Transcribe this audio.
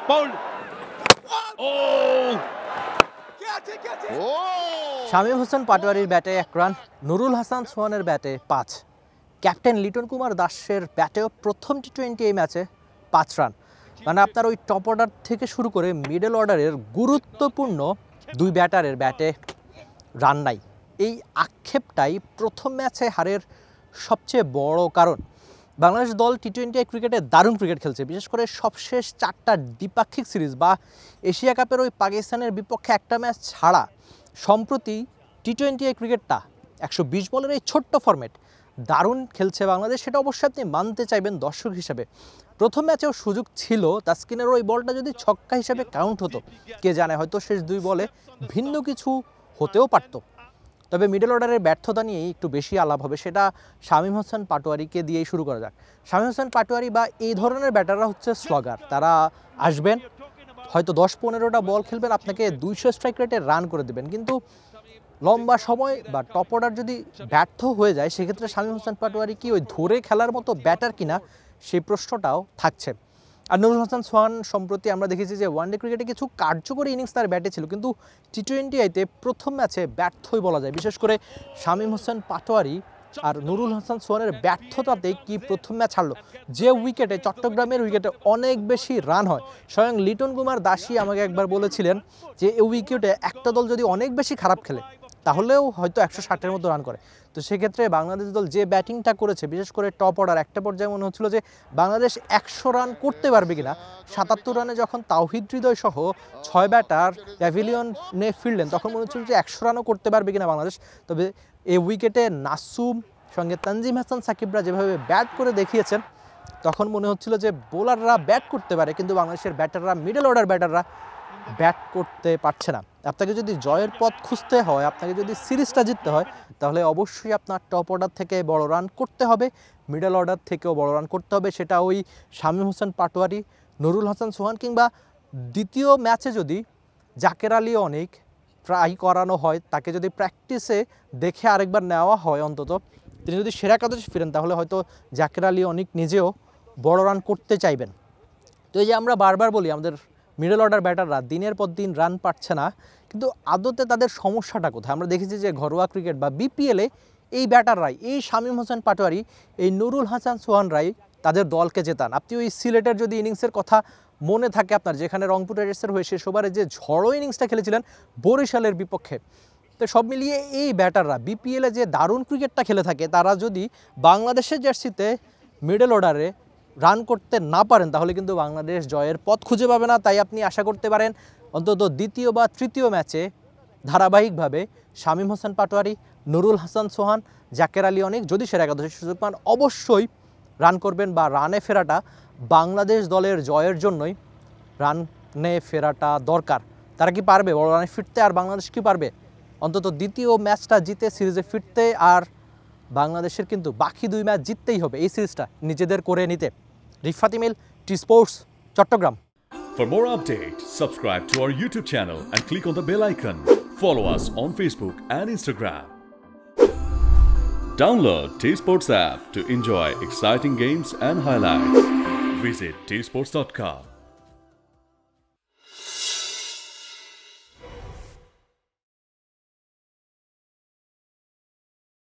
Paul. Oh! Shamim Hossain পাটোয়ারির ব্যাটে 1 run, Nurul Hasan সোহানের ব্যাটে 5। Captain Liton Kumar দাসের ব্যাটেও প্রথম টি20 এই ম্যাচে 5 রান। মানে আপনার ওই টপ অর্ডার থেকে শুরু করে মিডল অর্ডারের গুরুত্বপূর্ণ 2 ব্যাটারের ব্যাটে রান নাই। এই আক্ষেপটাই প্রথম ম্যাচে হারের সবচেয়ে বড় কারণ। বাংলাদেশ দল টি20 ক্রিকেটে দারুণ ক্রিকেট খেলছে, বিশেষ করে সবশেষ 4টা দ্বিপাক্ষিক সিরিজ বা এশিয়া কাপের ওই পাকিস্তানের বিপক্ষে একটা ম্যাচ ছাড়া সম্প্রতি টি20 ক্রিকেটটা 120 বলের এই ছোট্ট ফরম্যাট দারুণ খেলছে বাংলাদেশ। সেটা অবশ্যই আপনি মানতে চাইবেন দর্শক হিসেবে। প্রথম ম্যাচেও সুযোগ ছিল, তাসকিনের ওই বলটা যদি ছক্কা হিসেবে কাউন্ট হতো কে জানে হয়তো শেষ 2 বলে ভিন্ন কিছু হতেও পারত। তবে মিডল অর্ডারের ব্যর্থতা নিয়েই একটু বেশি আলাপ হবে, সেটা শামীম হোসেন পাটোয়ারিকে দিয়েই শুরু করা যাক। শামীম হোসেন পাটোয়ারি বা এই ধরনের ব্যাটাররা হচ্ছে স্লগার। তারা আসবেন, হয়তো 10-15টা বল খেলবেন, আপনাকে 200 স্ট্রাইক রেটে রান করে দেবেন, কিন্তু লম্বা সময় বা টপ অর্ডার যদি ব্যর্থ হয়ে যায় সেক্ষেত্রে শামীম হোসেন পাটোয়ারি কি ওই ধরে খেলার মতো ব্যাটার কিনা সেই প্রশ্নটাও থাকছে। আর নুরুল হাসান সোহান সম্প্রতি আমরা দেখেছি যে ওয়ানডে ক্রিকেটে কিছু কার্যকরী ইনিংস তার ব্যাটে ছিল, কিন্তু টি20 প্রথম ম্যাচে ব্যর্থই বলা যায়। বিশেষ করে শামীম হোসেন পাটোয়ারি আর নুরুল হাসান সোহানের ব্যর্থতাতে কি প্রথম ম্যাচ হারলো। যে উইকেটে, চট্টগ্রামের উইকেটে অনেক বেশি রান হয়, স্বয়ং লিটন কুমার দাসই আমাকে একবার বলেছিলেন যে এই উইকেটে একটা দল যদি অনেক বেশি খারাপ খেলে তাহলেও হয়তো 160-এর মতো রান করে। তো সেক্ষেত্রে বাংলাদেশ দল যে ব্যাটিংটা করেছে, বিশেষ করে টপ অর্ডার, একটা পর্যায়ে মনে হচ্ছিল যে বাংলাদেশ 100 রান করতে পারবে কিনা। 77 রানে যখন তাওহিদ হৃদয় সহ 6 ব্যাটার প্যাভিলিয়নে ফিরলেন তখন মনে হচ্ছিল যে 100 রানও করতে পারবে কিনা বাংলাদেশ। তবে এই উইকেটে নাসুম সঙ্গে তানজিম হাসান সাকিবরা যেভাবে ব্যাট করে দেখিয়েছেন তখন মনে হচ্ছিল যে বোলাররা ব্যাট করতে পারে, কিন্তু বাংলাদেশের ব্যাটাররা, মিডল অর্ডার ব্যাটাররা ব্যাট করতে পারছে না। আপনাকে যদি জয়ের পথ খুঁজতে হয়, আপনাকে যদি সিরিজটা জিততে হয়, তাহলে অবশ্যই আপনার টপ অর্ডার থেকে বড় রান করতে হবে, মিডল অর্ডার থেকেও বড় রান করতে হবে। সেটা ওই শামীম হোসেন পাটোয়ারি, নুরুল হাসান সোহান কিংবা দ্বিতীয় ম্যাচে যদি জাকের আলী অনিক ট্রাই করানো হয়, তাকে যদি প্র্যাকটিসে দেখে আরেকবার নেওয়া হয়, অন্তত তিনি যদি সেরা একাদশে ফিরেন তাহলে হয়তো জাকের আলী অনিক নিজেও বড় রান করতে চাইবেন। তো এই যে আমরা বারবার বলি আমাদের মিডল অর্ডার ব্যাটাররা দিনের পর দিন রান পাচ্ছে না, কিন্তু আদতে তাদের সমস্যাটা কোথায়? আমরা দেখেছি যে ঘরোয়া ক্রিকেট বা বিপিএলে এই ব্যাটাররাই, এই শামীম হোসেন পাটোয়ারি, এই নুরুল হাসান সোহানরাই তাদের দলকে জেতান। আপনি ওই সিলেটের যদি ইনিংসের কথা মনে থাকে আপনার, যেখানে রংপুর রাইডার্সের হয়ে শেষ ওভারে যে ঝড়ো ইনিংসটা খেলেছিলেন বরিশালের বিপক্ষে, তো সব মিলিয়ে এই ব্যাটাররা বিপিএলে যে দারুণ ক্রিকেটটা খেলে থাকে, তারা যদি বাংলাদেশের জার্সিতে মিডল অর্ডারে রান করতে না পারেন তাহলে কিন্তু বাংলাদেশ জয়ের পথ খুঁজে পাবে না। তাই আপনি আশা করতে পারেন অন্তত দ্বিতীয় বা তৃতীয় ম্যাচে ধারাবাহিকভাবে শামীম হোসেন পাটোয়ারি, নুরুল হাসান সোহান, জাকের আলী অনিক যদি সেরা একাদশে সুযোগ পান অবশ্যই রান করবেন, বা রানে ফেরাটা বাংলাদেশ দলের জয়ের জন্যই রানে ফেরাটা দরকার। তারা কি পারবে বড় রানে ফিরতে? আর বাংলাদেশ কি পারবে অন্তত দ্বিতীয় ম্যাচটা জিতে সিরিজে ফিরতে? আর বাংলাদেশের কিন্তু বাকি 2 ম্যাচ জিততেই হবে এই সিরিজটা নিজেদের করে নিতে। Rifat Emel, T sports, Chattogram. For more updates, subscribe to our YouTube channel and click on the bell icon. Follow us on Facebook and Instagram. Download T-Sports app to enjoy exciting games and highlights. Visit tsports.com.